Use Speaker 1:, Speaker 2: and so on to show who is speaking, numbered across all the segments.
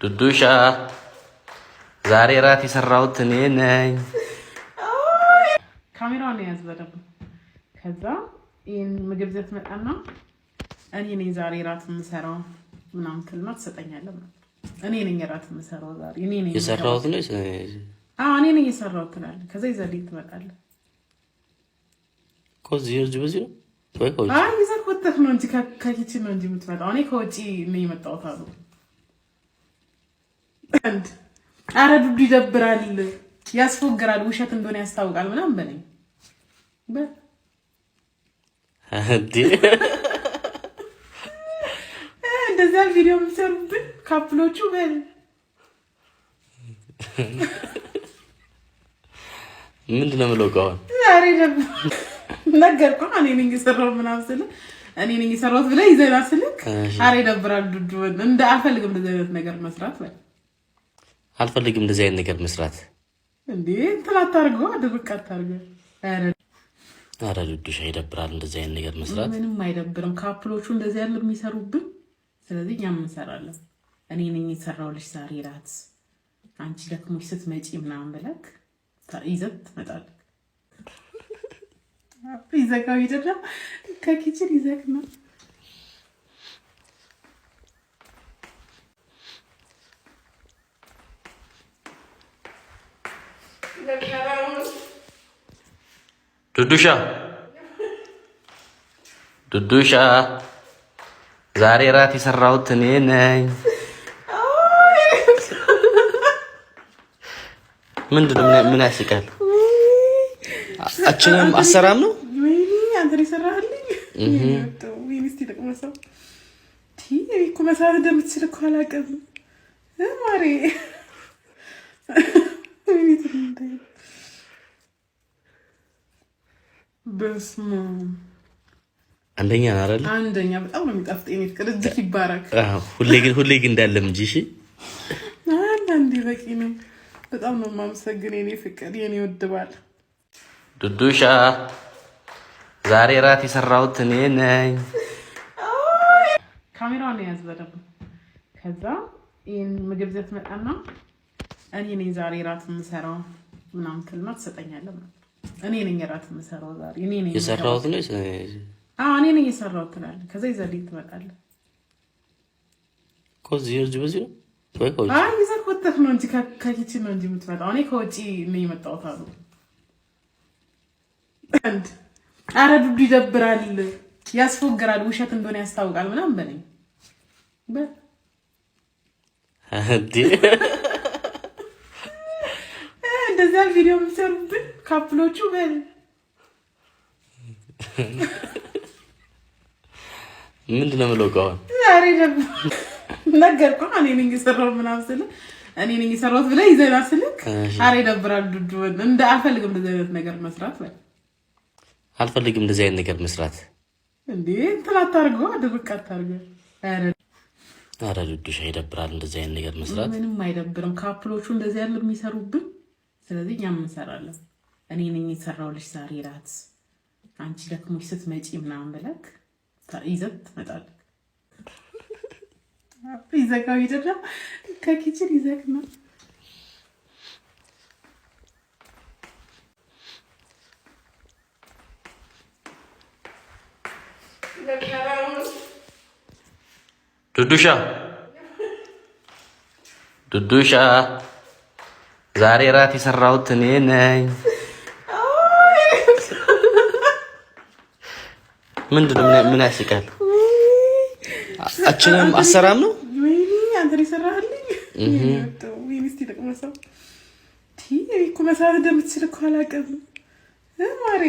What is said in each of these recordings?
Speaker 1: ዱዱሻ ዛሬ ራት የሰራሁት እኔ ነኝ።
Speaker 2: ካሜራውን ያዝ በደንብ። ከዛ ይሄን ምግብ ዘት መጣና እኔ ነኝ ዛሬ ራት የምሰራው ምናምን ትልና ትሰጠኛለህ። እኔ ነኝ ራት የምሰራው ዛሬ እኔ ነኝ
Speaker 1: የሰራሁት ነው።
Speaker 2: እኔ ነኝ የሰራሁት ትላለህ። ከዛ ይዘልኝ ትመጣለህ።
Speaker 1: ኮዚ በዚህ ነው ወይ ኮዚ?
Speaker 2: ይዘህ ወጥተህ ነው እንጂ ከኪችን ነው እንጂ የምትመጣው። እኔ ከውጪ ነው የመጣሁት አሉ። ኧረ ዱዱ ይደብራል፣ ያስፎግራል፣ ውሸት እንደሆነ ያስታውቃል ምናምን በለኝ። እንደዚያ ቪዲዮ የምትሰሩብን ካፕሎቹ በል
Speaker 1: ምንድን ነው የምለው? ከሆነ
Speaker 2: ዛሬ ነገርኩህ እኔ ነኝ የሰራሁት ምናምን ስልህ እኔ ነኝ የሰራሁት ብለህ ይዘና ስልክ ኧረ ይደብራል ዱዱ አልፈልግም እንደዚህ አይነት ነገር መስራት በል።
Speaker 1: አልፈልግም እንደዚህ አይነት ነገር መስራት
Speaker 2: እንዴ እንትን አታርገው፣ አድርቅ አታርገው።
Speaker 1: ኧረ ዱዱሻ ይደብራል እንደዚህ አይነት ነገር መስራት።
Speaker 2: ምንም አይደብርም፣ ካፕሎቹ እንደዚህ ያለ የሚሰሩብን። ስለዚህ እኛም እንሰራለን። እኔ ነኝ የሰራሁልሽ ዛሬ ራት፣ አንቺ ደክሞሽ ስትመጪ ምናምን ብለህ ይዘህ ትመጣለህ። ይዘጋው ይደዳ ከኪችን ይዘህ ነው
Speaker 1: ዱዱሻ ዛሬ ራት የሰራሁት እኔ ነኝ። ምንድነው? ምን ያስቃል? አችንም አሰራም ነው
Speaker 2: ወይኔ አንተ የሰራህልኝ ወይኔ እስቲ ተቀመሰው እኮ መስራት እንደምትችል እኮ አላውቅም ማሬ። በስመ አብ
Speaker 1: አንደኛ አይደል?
Speaker 2: አንደኛ በጣም ነው የሚጣፍጥ። እኔ ፍቅር እዚህ ይባረክ።
Speaker 1: ሁሌ ግን እንዳለም እንጂ እሺ፣
Speaker 2: አንዴ በቂ ነው። በጣም ነው የማመሰግነው የኔ ፍቅር፣ የኔ ወድባል።
Speaker 1: ዱዱሻ ዛሬ ራት የሰራሁት እኔ ነኝ።
Speaker 2: ካሜራውን ያዝ በደንብ። ከዛ ይሄን ምግብ ዘት መጣና እኔ ነኝ ዛሬ ራት የምሰራው ምናምን ትልና ትሰጠኛለህ። እኔ ነኝ ራት የምሰራው ዛሬ እኔ ነኝ
Speaker 1: የሰራሁት ነው።
Speaker 2: እኔ ነኝ የሰራሁት ትላለህ። ከዛ ይዘልኝ ትመጣለህ።
Speaker 1: ኮዚ በዚህ ነው ወይ ኮዚ?
Speaker 2: ይዘህ ወጥተህ ነው እንጂ ከኪችን ነው እንጂ የምትመጣው። እኔ ከውጪ ነው የመጣሁት አሉ። ኧረ ዱዱ ይደብራል፣ ያስፎግራል፣ ውሸት እንደሆነ ያስታውቃል ምናምን በለኝ። እንደዚያ ቪዲዮ የምትሰሩብን ካፕሎቹ በል።
Speaker 1: ምንድን ነው የምለው? ከሆነ
Speaker 2: ዛሬ ነገርኩህ እኔ ነኝ የሰራሁት ምናምን ስልህ እኔ ነኝ የሰራሁት ብለህ ይዘና ስልክ ኧረ ይደብራል ዱዱ አልፈልግም እንደዚህ አይነት ነገር መስራት በል።
Speaker 1: አልፈልግም እንደዚህ አይነት ነገር መስራት
Speaker 2: እንዴ እንትን አታርገው፣ አድርቅ አታርገው።
Speaker 1: ኧረ ዱዱሻ ይደብራል እንደዚህ አይነት ነገር መስራት። ምንም
Speaker 2: አይደብርም፣ ካፕሎቹ እንደዚህ ያለ የሚሰሩብን። ስለዚህ እኛም እንሰራለን። እኔ ነኝ የሰራሁልሽ ዛሬ ራት፣ አንቺ ደክሞሽ ስትመጪ ምናምን ብለህ ይዘህ ትመጣለህ። ይዘጋው ይደዳ ከኪችን ይዘህ ነው
Speaker 1: ዱዱሻ ዛሬ ራት የሰራሁት እኔ ነኝ። ምንድነው? ምን ያስቃል? አችንም አሰራም ነው።
Speaker 2: ወይኔ አንተ የሰራህልኝ ወይኔ እስቲ ተቀመሰው እኮ መስራት እንደምትችል እኮ አላውቅም ማሬ።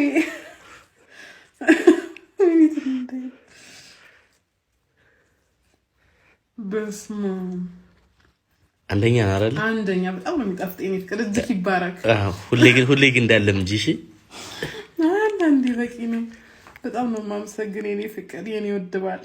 Speaker 2: በስመ አብ
Speaker 1: አንደኛ አይደል?
Speaker 2: አንደኛ በጣም ነው የሚጣፍጥ። እኔ ፍቅር እዚህ ይባረክ።
Speaker 1: ሁሌ ግን እንዳለም እንጂ እሺ፣
Speaker 2: አንዴ በቂ ነው። በጣም ነው የማመሰግነው የኔ ፍቅር፣ የኔ ወድባል።